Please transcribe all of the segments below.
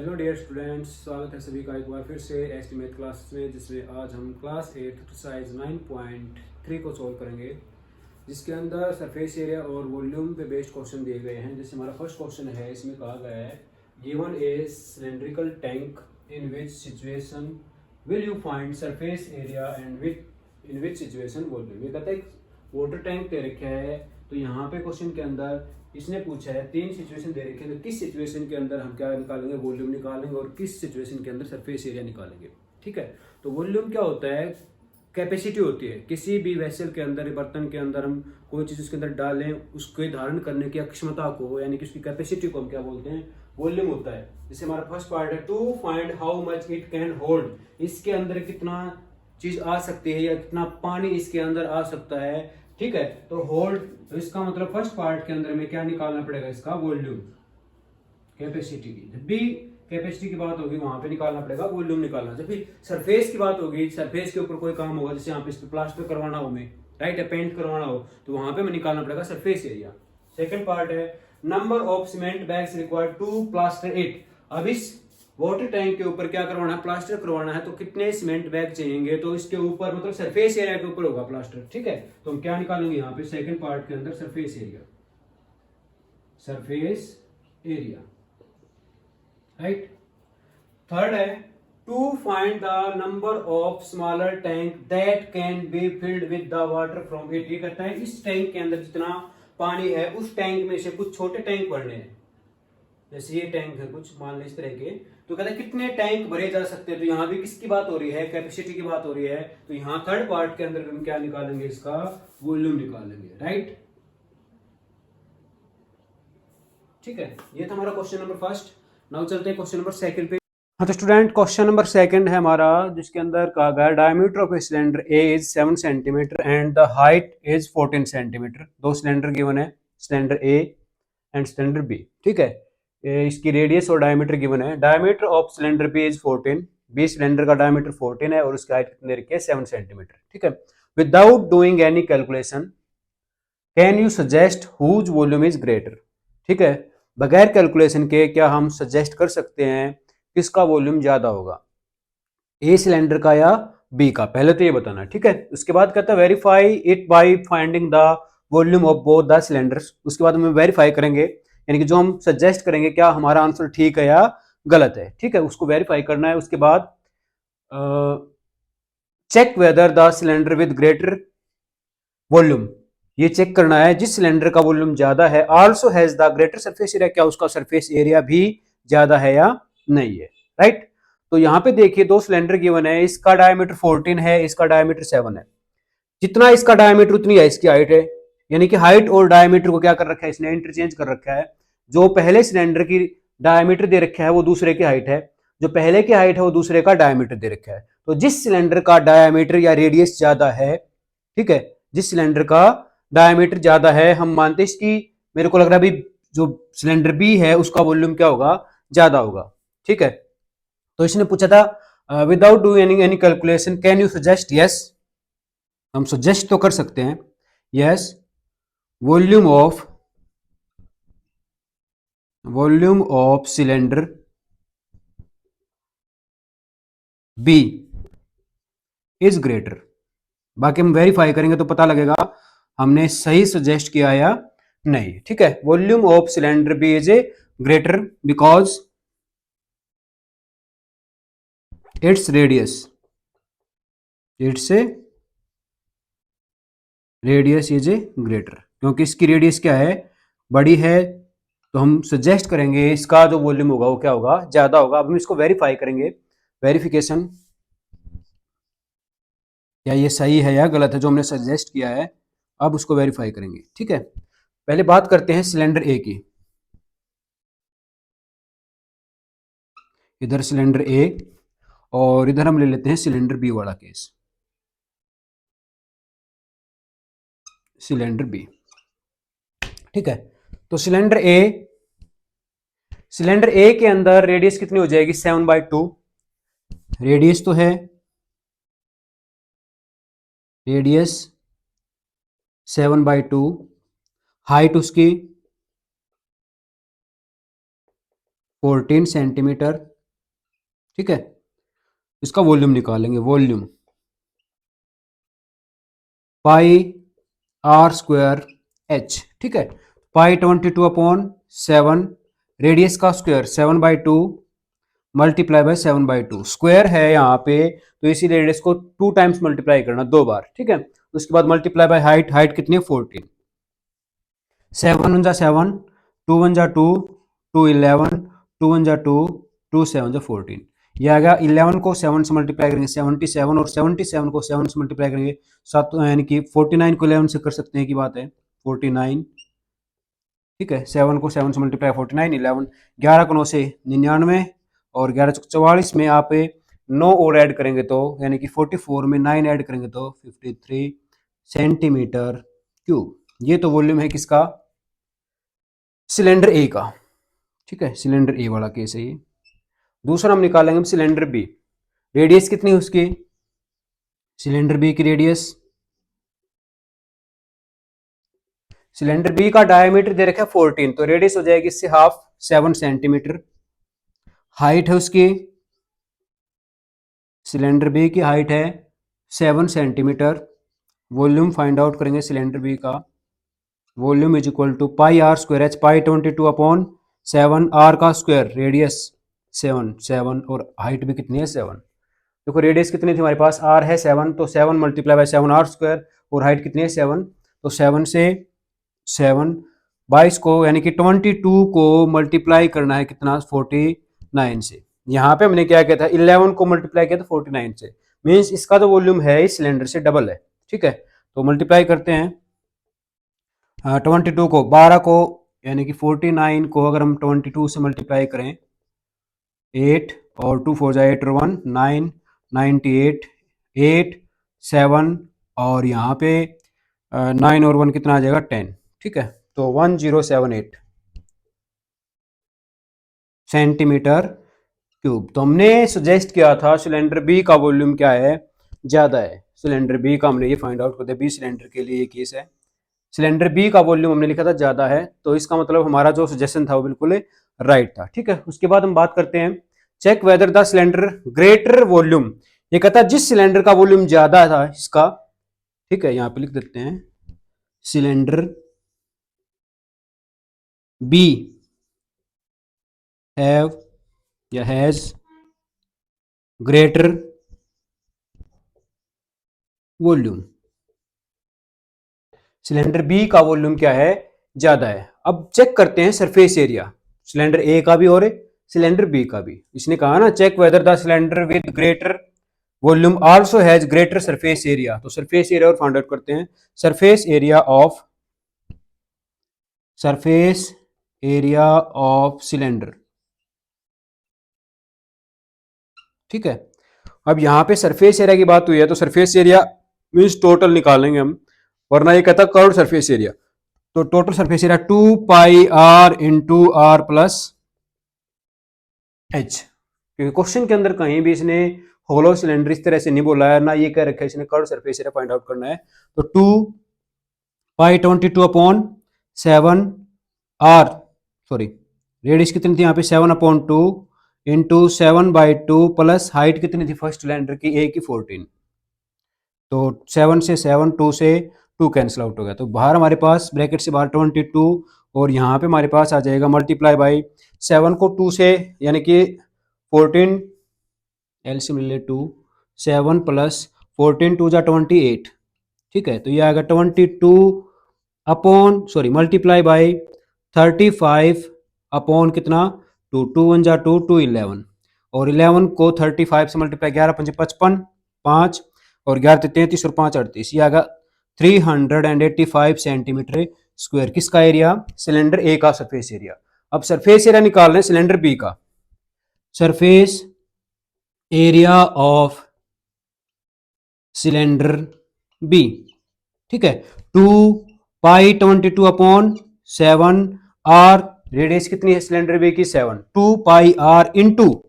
Hello dear students, स्वागत है सभी का एक बार फिर से एस्टीमेट क्लास में, जिसमें आज हम क्लास 8 एक्सरसाइज 9.3 को सॉल्व करेंगे, जिसके अंदर सरफेस एरिया और वॉल्यूम पे बेस्ड क्वेश्चन दिए गए हैं। जैसे हमारा फर्स्ट क्वेश्चन है, इसमें कहा गया है given A cylindrical tank in which situation will you find surface area and with in which situation volume. ये कहता है वाटर टैंक दे रखा है, तो यहाँ पे क्वेश्चन के अंदर इसने पूछा है तीन सिचुएशन दे रखे हैं, तो किस सिचुएशन के अंदर हम क्या निकालेंगे, वॉल्यूम निकालेंगे, और किस सिचुएशन के अंदर सरफेस एरिया निकालेंगे। ठीक है, तो वॉल्यूम क्या होता है, कैपेसिटी होती है। किसी भी वेसल के अंदर, बर्तन के अंदर हम कोई चीज उसके अंदर डालें, उसके धारण करने की क्षमता को, यानी कि उसकी कैपेसिटी को हम क्या बोलते हैं, वॉल्यूम होता है। जैसे हमारा फर्स्ट पार्ट है to find how much it can hold, इसके अंदर कितना चीज आ सकती है या कितना पानी इसके अंदर आ सकता है। ठीक है, तो होल्ड, तो इसका मतलब फर्स्ट पार्ट के अंदर में क्या निकालना पड़ेगा, इसका वॉल्यूम, कैपेसिटी की। जब भी कैपेसिटी की बात होगी वहां पे निकालना पड़ेगा वॉल्यूम निकालना। जब भी सरफेस की बात होगी, सरफेस के ऊपर कोई काम होगा, जैसे यहाँ पे इस पे प्लास्टर करवाना हो, हमें राइट है, पेंट करवाना हो, तो वहां पे हमें निकालना पड़ेगा सरफेस एरिया। सेकंड पार्ट है number of cement bags required to plaster it. अब इस वाटर टैंक के ऊपर क्या करवाना है, प्लास्टर करवाना है, तो कितने सीमेंट बैग चाहिए, तो इसके ऊपर मतलब सरफेस एरिया के ऊपर होगा प्लास्टर। ठीक है, तो हम क्या निकालेंगे यहाँ पे सेकंड पार्ट के अंदर, surface area, surface area, right. Third है to find the number of smaller tank that can be filled with the water from it. ये कहता है इस टैंक के अंदर जितना पानी है, उस टैंक में से कुछ छोटे टैंक भरने हैं। जैसे ये टैंक है कुछ, मान लीजिए इस तरह के, तो कहता है कितने टैंक भरे जा सकते हैं। तो यहाँ भी किसकी बात हो रही है, कैपेसिटी की बात हो रही है। तो यहाँ थर्ड पार्ट के अंदर हम क्या निकालेंगे, इसका वॉल्यूम निकालेंगे, राइट। ठीक है, ये था हमारा क्वेश्चन नंबर फर्स्ट। नाउ चलते हैं क्वेश्चन नंबर सेकंड पे। हाँ, तो स्टूडेंट क्वेश्चन नंबर सेकंड है हमारा, जिसके अंदर कहा गया diameter of a cylinder A is 7 centimetre and the height is 14 centimetre. दो सिलेंडर गिवन है, cylinder A and cylinder B. ठीक है, इसकी रेडियस और डायमीटर गिवन है। Diameter of cylinder B is 14, B cylinder का डायमीटर 14 है और उसकी हाइट कितने रखी है, 7 सेंटीमीटर। ठीक है, without doing any calculation can you suggest whose volume is greater. ठीक है, बगैर कैलकुलेशन के क्या हम सजेस्ट कर सकते हैं किसका वॉल्यूम ज्यादा होगा, ए सिलेंडर का या बी का, पहले तो ये बताना। ठीक है, उसके बाद कहता है verify it by finding the volume of both the cylinders. उसके बाद हम वेरीफाई करेंगे, यानी कि जो हम सजेस्ट करेंगे क्या हमारा आंसर ठीक है या गलत है। ठीक है, उसको वेरीफाई करना है। उसके बाद check whether the cylinder with greater volume, ये चेक करना है जिस सिलेंडर का वॉल्यूम ज्यादा है, also has the greater surface area, क्या उसका सरफेस एरिया भी ज्यादा है या नहीं है, राइट। तो यहाँ पे देखिए दो सिलेंडर गिवन है, इसका डायमीटर 14 है, इसका डायमीटर 7 है। जितना इसका डायमीटर उतनी है इसकी हाइट है, यानी कि हाइट और डायमीटर को क्या कर रखा है, इसने इंटरचेंज कर रखा है। जो पहले सिलेंडर की डायमीटर दे रखा है वो दूसरे की हाइट है, जो पहले की हाइट है वो दूसरे का डायमीटर दे रखा है। तो जिस सिलेंडर का डायमीटर या रेडियस ज्यादा है, ठीक है, जिस सिलेंडर का डायमीटर ज्यादा है, हम मानते हैं इसकी, मेरे को लग रहा है अभी जो सिलेंडर बी है उसका वॉल्यूम क्या होगा, ज्यादा होगा। ठीक है, तो इसने पूछा था without doing any calculation can you suggest, yes हम सजेस्ट तो कर सकते हैं, yes volume of cylinder B is greater. बाकी हम वेरीफाई करेंगे तो पता लगेगा हमने सही सजेस्ट किया या नहीं। ठीक है, volume of cylinder B is a greater because it's radius is a greater, क्योंकि इसकी रेडियस क्या है, बड़ी है, तो हम सजेस्ट करेंगे इसका जो वॉल्यूम होगा वो क्या होगा, ज्यादा होगा। अब हम इसको वेरीफाई करेंगे, वेरिफिकेशन क्या ये सही है या गलत है जो हमने सजेस्ट किया है, अब उसको वेरीफाई करेंगे। ठीक है, पहले बात करते हैं सिलेंडर ए की। इधर सिलेंडर ए और इधर हम ले लेते हैं सिलेंडर बी वाला केस, सिलेंडर बी। ठीक है, तो सिलेंडर ए के अंदर रेडियस कितनी हो जाएगी, 7/2 रेडियस तो है, रेडियस 7/2, हाइट उसकी 14 सेंटीमीटर, ठीक है, इसका वॉल्यूम निकालेंगे, volume pi r square h. ठीक है, पाई 22/7, रेडियस का स्क्वायर 7/2 मल्टीप्लाई बाय 7/2, स्क्वायर है यहाँ पे तो इसी रेडियस को 2 टाइम्स मल्टीप्लाई करना, 2 बार। ठीक है, उसके बाद मल्टीप्लाई बाय हाइट, हाइट कितनी है 14, 7 1 7, 2 1 2, 2 11, 2 1 2, 2 7 14। ये आ गया 11 को 7 से मल्टीप्लाई करेंगे 77, और 77 को 7 से मल्टीप्लाई करेंगे 7, यानी कि 49 को 11 से कर सकते हैं की बात है 49। ठीक है, 7 को 7 से मल्टीप्लाई 49, 11, 11 को 9 से 99, और 11 चौक 44 में आप 9 और ऐड करेंगे तो यानी कि 44 में 9 ऐड करेंगे तो 53 सेंटीमीटर क्यूब। ये तो वॉल्यूम है किसका, सिलेंडर ए का। ठीक है, सिलेंडर ए वाला केस है ये। दूसरा हम निकालेंगे सिलेंडर बी, रेडियस कितनी है उसकी, सिलेंडर बी की रेडियस, सिलेंडर बी का डायमीटर दे रखा है 14, तो रेडियस हो जाएगी इससे हाफ, 7 सेंटीमीटर। हाइट है उसकी, सिलेंडर बी की हाइट है 7 सेंटीमीटर। वॉल्यूम फाइंड आउट करेंगे सिलेंडर बी का, volume is equal to pi r square h, pi 22/7, r का स्क्वायर, रेडियस 7 7 और हाइट भी कितनी है 7। देखो रेडियस कितनी थी हमारे पास, आर है 7, तो 7 मल्टीप्लाई बाय 7 आर स्क्वायर, और हाइट कितनी है 7, तो 7 से 7, 22 को यानी कि 22 को मल्टीप्लाई करना है कितना 49 से। यहाँ पे हमने क्या किया था 11 को मल्टीप्लाई किया था 49 से, मीन्स इसका जो वॉल्यूम है इस सिलेंडर से डबल है। ठीक है, तो मल्टीप्लाई करते हैं 22 को 12 को यानी कि 49 को अगर हम 22 से मल्टीप्लाई करें 8, और 2 4 8 और 1 9, 98, 8 7, और यहाँ पे 9 और 1 कितना आ जाएगा 10। ठीक है, तो 1078 सेंटीमीटर क्यूब। तो हमने सजेस्ट किया था सिलेंडर बी का वॉल्यूम क्या है, ज्यादा है। सिलेंडर बी का हमने ये फाइंड आउट करते हैं, बी सिलेंडर के लिए ये केस है, सिलेंडर बी का वॉल्यूम हमने लिखा था ज्यादा है, तो इसका मतलब हमारा जो सजेशन था वो बिल्कुल राइट था। ठीक है, उसके बाद हम बात करते हैं check whether the cylinder greater volume, ये कहता है जिस सिलेंडर का वॉल्यूम ज्यादा था इसका। ठीक है, यहां पे लिख देते हैं सिलेंडर बी हैव या has greater volume, cylinder B का वॉल्यूम क्या है, ज्यादा है। अब चेक करते हैं सरफेस एरिया, सिलेंडर ए का भी और सिलेंडर बी का भी। इसने कहा ना check whether the cylinder with greater volume also has greater surface area, तो सरफेस एरिया और फाइंड आउट करते हैं, सरफेस एरिया ऑफ सिलेंडर। ठीक है, अब यहां पे सरफेस एरिया की बात हुई है तो सरफेस एरिया मीन्स टोटल निकालेंगे हम, वरना ये कहता कर्व सरफेस एरिया, तो total surface area 2 pi are into are plus h, क्योंकि क्वेश्चन के अंदर कहीं भी इसने होलो सिलेंडर इस तरह से नहीं बोला है, ना ये कह रखा है इसने curve surface area find out करना है। तो 2 पाई 22/7 आर, सॉरी रेडियस कितनी थी यहाँ पे 7/2 इंटू 7/2 प्लस हाइट कितनी थी फर्स्ट सिलेंडर की ए की 14, तो 7 से 7, 2 से 2 कैंसिल आउट हो गया, तो बाहर हमारे पास ब्रैकेट से बाहर 22, और यहाँ पे हमारे पास आ जाएगा मल्टीप्लाई बाई 7 को 2 से यानी कि 14, एलसीएम ले 2, 7 प्लस 14 2 जा 28। ठीक है, तो ये आएगा 22 मल्टीप्लाई बाई 35 अपॉन कितना 2, 2 1 जा 2, 2 11, और 11 को 35 से मल्टीप्लाई 11 5 55, 5 और 11 33 और 5 38, ये आएगा 385 सेंटीमीटर स्क्वायर। किसका एरिया, सिलेंडर ए का सरफेस एरिया। अब सरफेस एरिया निकाल रहे हैं सिलेंडर बी का, surface area of cylinder B. ठीक है, 2 पाई 22/7 आर, रेडियस कितनी है सिलेंडर बी की 7, 2 pi are into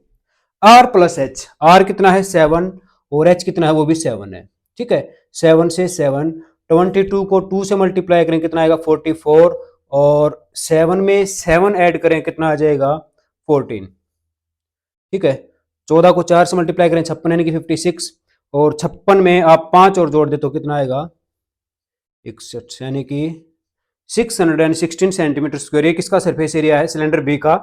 are plus H, R कितना है 7 और एच कितना है वो भी 7 है। ठीक है, 7 से 7, 22 को 2 से मल्टीप्लाई करें कितना आएगा 44, और 7 में 7 ऐड करें कितना आ जाएगा 14। ठीक है, 14 को 4 से मल्टीप्लाई करें 56 यानी कि 56, और 56 में आप 5 और जोड़ दे तो कितना आएगा 61, यानी कि 616 सेंटीमीटर स्क्वायर। ये किसका सरफेस एरिया है, सिलेंडर बी का।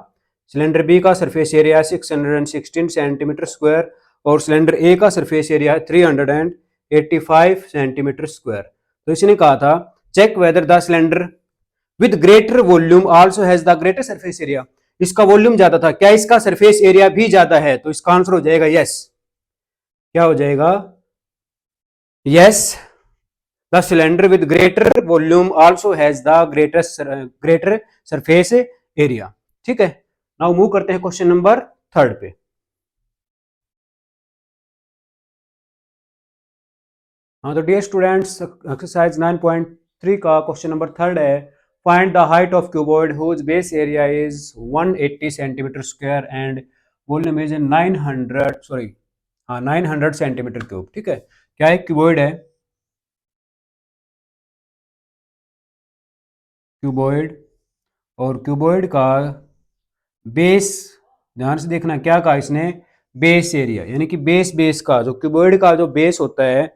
सिलेंडर बी का सरफेस एरिया है 616 सेंटीमीटर स्क्वायर, और सिलेंडर ए का सरफेस एरिया है 385 सेंटीमीटर स्क्वायर। तो इसने कहा था check whether the cylinder with greater volume also has the greater surface area. इसका वॉल्यूम ज्यादा था, क्या इसका सरफेस एरिया भी ज्यादा है? तो इसका आंसर हो जाएगा यस। क्या हो जाएगा? Yes, the cylinder with greater volume also has the greater surface area. ठीक है, नाउ मूव करते हैं क्वेश्चन नंबर 3 पे। हाँ, तो डियर स्टूडेंट्स, एक्सरसाइज 9.3 का क्वेश्चन नंबर 3 है, find the height of cuboid whose base area is 180 centimetre square and volume is 900 centimetre cube. ठीक है, क्या एक क्यूबॉइड है, क्यूबॉइड, और क्यूबॉइड का बेस, ध्यान से देखना क्या कहा इसने, बेस एरिया, यानी कि बेस का जो क्यूबॉइड का जो बेस होता है,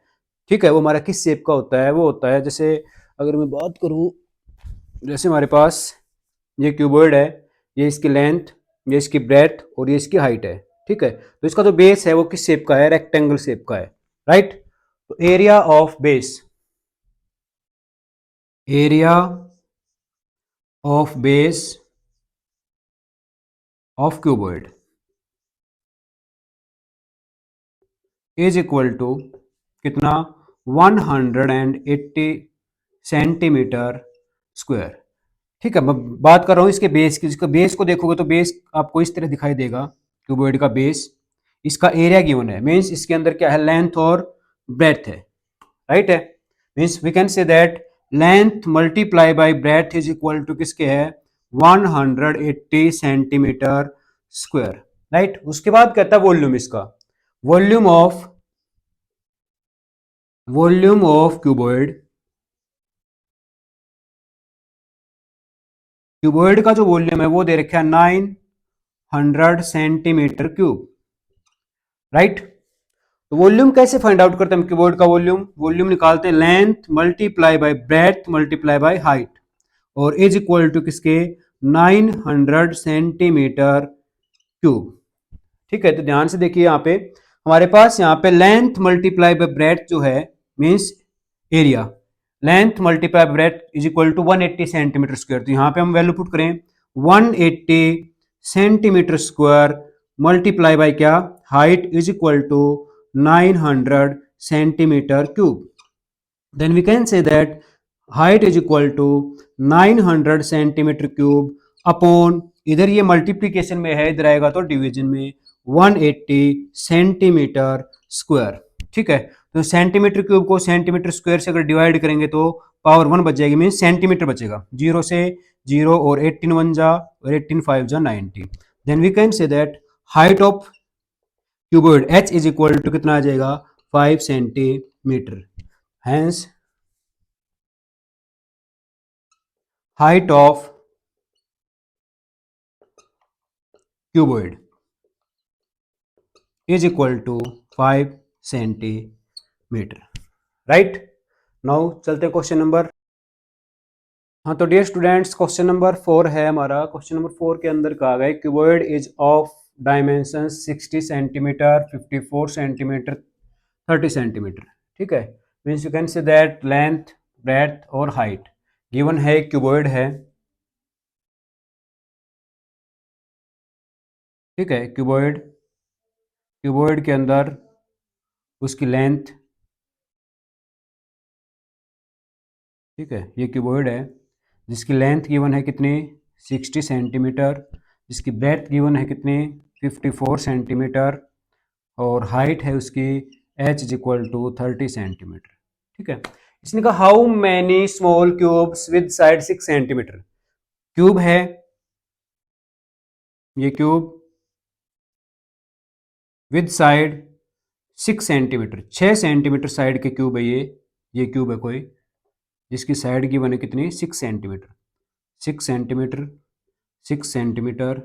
ठीक है, वो हमारा किस शेप का होता है, वो होता है जैसे अगर मैं बात करूं, जैसे हमारे पास ये क्यूबॉइड है, ये इसकी लेंथ, ये इसकी ब्रेथ और ये इसकी हाइट है। ठीक है, तो इसका जो बेस है वो किस शेप का है, रेक्टेंगल शेप का है, राइट। तो area of base, area of base of cuboid is equal to कितना, 180 सेंटीमीटर स्क्वायर। ठीक है, मैं बात कर रहा हूं इसके बेस की। इसका बेस को देखोगे तो बेस आपको इस तरह दिखाई देगा, क्यूबॉइड का बेस। इसका एरिया गिवन है, मीन्स इसके अंदर क्या है, लेंथ और ब्रेथ है, राइट है। Means we can say that length multiply by breadth is equal to किसके है, 180 सेंटीमीटर स्क्वायर, राइट। उसके बाद कहता है वॉल्यूम, इसका वॉल्यूम ऑफ क्यूबॉइड का जो वॉल्यूम है वो दे रखा है 900 सेंटीमीटर क्यूब, राइट। तो वॉल्यूम कैसे फाइंड आउट करते हैं हम क्यूबॉइड का वॉल्यूम? वॉल्यूम निकालते हैं length multiply by breath multiply by height, और इज इक्वल टू किसके, 900 सेंटीमीटर क्यूब। ठीक है, तो ध्यान से देखिए, यहाँ पे हमारे पास यहाँ पे लेंथ मल्टीप्लाई बाय ब्रेथ जो है, means area, length multiply breadth is equal to 180 centimetre square. तो यहाँ पे हम वैल्यू पुट करें 180 सेंटीमीटर स्क्वायर मल्टीप्लाई बाय क्या, height is equal to 900 centimetre cube. Then we can say that height is equal to 900 centimetre cube upon, इधर ये multiplication में है, इधर आएगा तो डिवीजन में, 180 सेंटीमीटर स्क्वायर। ठीक है, तो सेंटीमीटर क्यूब को सेंटीमीटर स्क्वायर से अगर डिवाइड करेंगे तो पावर 1 बच जाएगी, मीन सेंटीमीटर बचेगा, 0 से 0 और 18 1 जा और 18 5 जा 90। Then we can say that height of cuboid h is equal to कितना आ जाएगा, 5 centimetre. Hence height of cuboid is equal to 5 centimetre, right. Now चलते हैं क्वेश्चन नंबर, हाँ, तो डियर स्टूडेंट्स क्वेश्चन नंबर 4 है हमारा। क्वेश्चन नंबर 4 के अंदर कहा गया cuboid is of dimension 60 centimetre 54 centimetre 30 centimetre. ठीक है, means you can say that length breadth और हाइट गिवन है, क्यूबॉइड है। ठीक है, क्यूबॉइड के अंदर उसकी लेंथ, ठीक है, ये क्यूबॉइड है जिसकी लेंथ गिवन है कितनी, 60 सेंटीमीटर, जिसकी ब्रेथ गिवन है कितनी, 54 सेंटीमीटर, और हाइट है उसकी h is equal to 30 centimetre. ठीक है, इसने कहा how many small cubes with side 6 centimetre. Cube है ये, cube with side 6 centimetre, 6 centimetre side के क्यूब है ये क्यूब है कोई, जिसकी साइड की बने कितनी, 6 centimetre, 6 centimetre 6 centimetre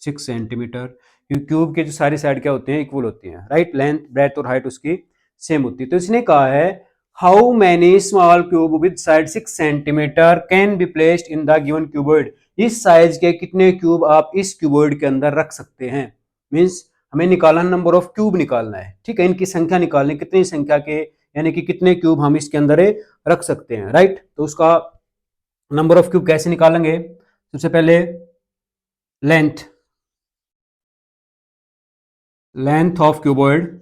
6 centimetre, cube के जो सारी साइड क्या होती हैं, इक्वल होती हैं, राइट। लेंथ, ब्रेथ और हाइट उसकी सेम होती है। तो इसने कहा है how many small cube with side 6 centimetre can be placed in the given cuboid. इस साइज के कितने क्यूब आप इस क्यूबॉइड के अंदर रख सकते हैं। मींस हमें निकालना, नंबर ऑफ क्यूब निकालना है, ठीक है। इनकी संख्या निकालनी, कितनी संख्या के यानी कि कितने क्यूब हम इसके अंदर रख सकते हैं, राइट। तो उसका नंबर ऑफ क्यूब कैसे निकालेंगे। सबसे पहले लेंथ, लेंथ ऑफ क्यूबॉइड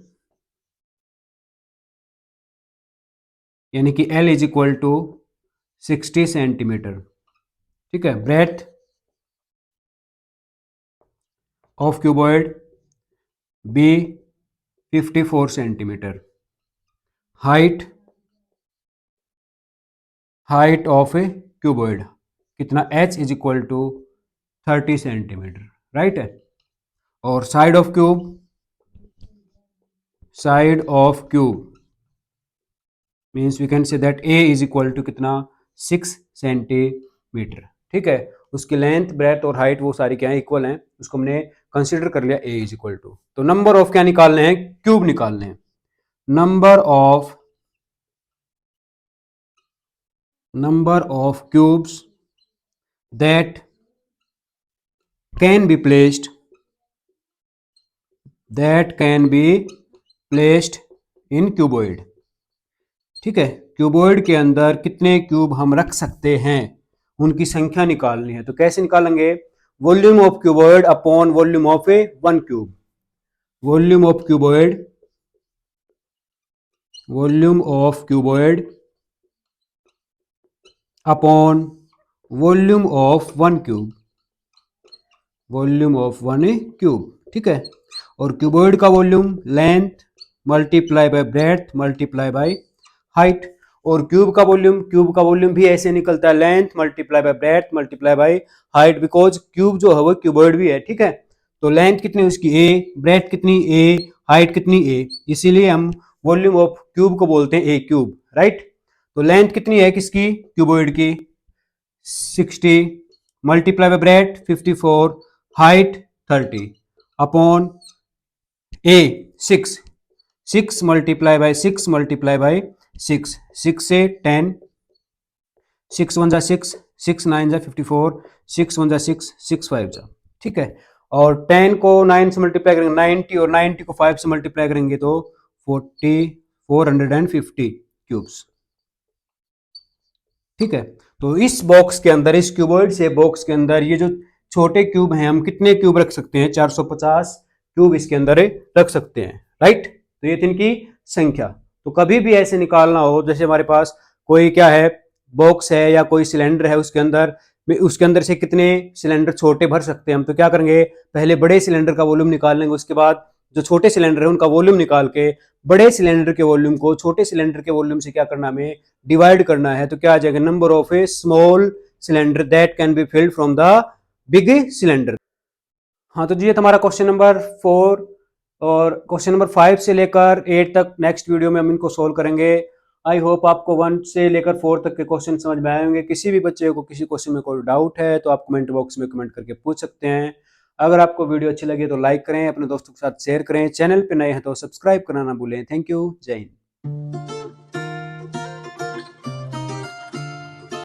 यानी कि L is equal to 60 centimetre, ठीक है। Breadth of cuboid B 54 centimetre. Height, height of a cuboid कितना, H is equal to 30 centimetre, right है। और side of cube, side of cube means we can say that A is equal to कितना, 6 centimetre, ठीक है। उसकी length, breath और height वो सारी क्या है, इक्वल हैं। उसको हमने कंसीडर कर लिया A इज इक्वल टू। तो नंबर ऑफ क्या निकालने हैं, क्यूब निकालने हैं। Number of cubes that can be placed, that can be placed in cuboid, ठीक है। क्यूबॉइड के अंदर कितने क्यूब हम रख सकते हैं, उनकी संख्या निकालनी है। तो कैसे निकालेंगे, volume of cuboid upon volume of A one cube. Volume of cuboid, volume of cuboid upon volume of one cube, volume of one cube, ठीक है। और क्यूबॉइड का volume length multiply by breath multiply by height. और cube का volume, cube का volume भी ऐसे निकलता है, length multiply by breath multiply by height, because cube जो है वो क्यूबॉइड भी है, ठीक है। तो लेंथ कितनी उसकी A, ब्रेथ कितनी A, हाइट कितनी A, इसीलिए हम वॉल्यूम ऑफ क्यूब को बोलते हैं A क्यूब, राइट। तो लेंथ कितनी है किसकी, क्यूबॉइड की 60 multiply by breath 54, height 30 upon A 6, 6 multiply by 6 multiply by 6, 6 से 10, 6 1 जा 6, 6 9 जा 54, 6 1 जा 6, 6 5 जा, ठीक है। और 10 को 9 से मल्टीप्लाई करेंगे 90, और 90 को 5 से मल्टीप्लाई करेंगे तो 450 क्यूब्स, ठीक है। तो इस बॉक्स के अंदर, इस क्यूबॉइड से बॉक्स के अंदर ये जो छोटे क्यूब हैं, हम कितने क्यूब रख सकते हैं, 450 क्यूब इसके अंदर रख सकते हैं, राइट। तो ये थी इनकी संख्या। तो कभी भी ऐसे निकालना हो, जैसे हमारे पास कोई क्या है, बॉक्स है या कोई सिलेंडर है, उसके अंदर से कितने सिलेंडर छोटे भर सकते हैं हम, तो क्या करेंगे, पहले बड़े सिलेंडर का वॉल्यूम निकाल लेंगे, उसके बाद जो छोटे सिलेंडर है उनका वॉल्यूम निकाल के बड़े सिलेंडर के वॉल्यूम को छोटे सिलेंडर के वॉल्यूम से क्या करना, हमें डिवाइड करना है। तो क्या आ जाएगा, number of A small cylinder that can be field from the big cylinder. हाँ, तो जी तुम्हारा क्वेश्चन नंबर 4, और क्वेश्चन नंबर 5 से लेकर 8 तक नेक्स्ट वीडियो में हम इनको सोल्व करेंगे। आई होप आपको 1 से लेकर 4 तक के क्वेश्चन समझ में आए होंगे। किसी भी बच्चे को किसी क्वेश्चन में कोई डाउट है तो आप कमेंट बॉक्स में कमेंट करके पूछ सकते हैं। अगर आपको वीडियो अच्छी लगी तो लाइक करें, अपने दोस्तों के साथ शेयर करें, चैनल पर नए हैं तो सब्सक्राइब करना ना भूलें। थैंक यू, जय हिंद।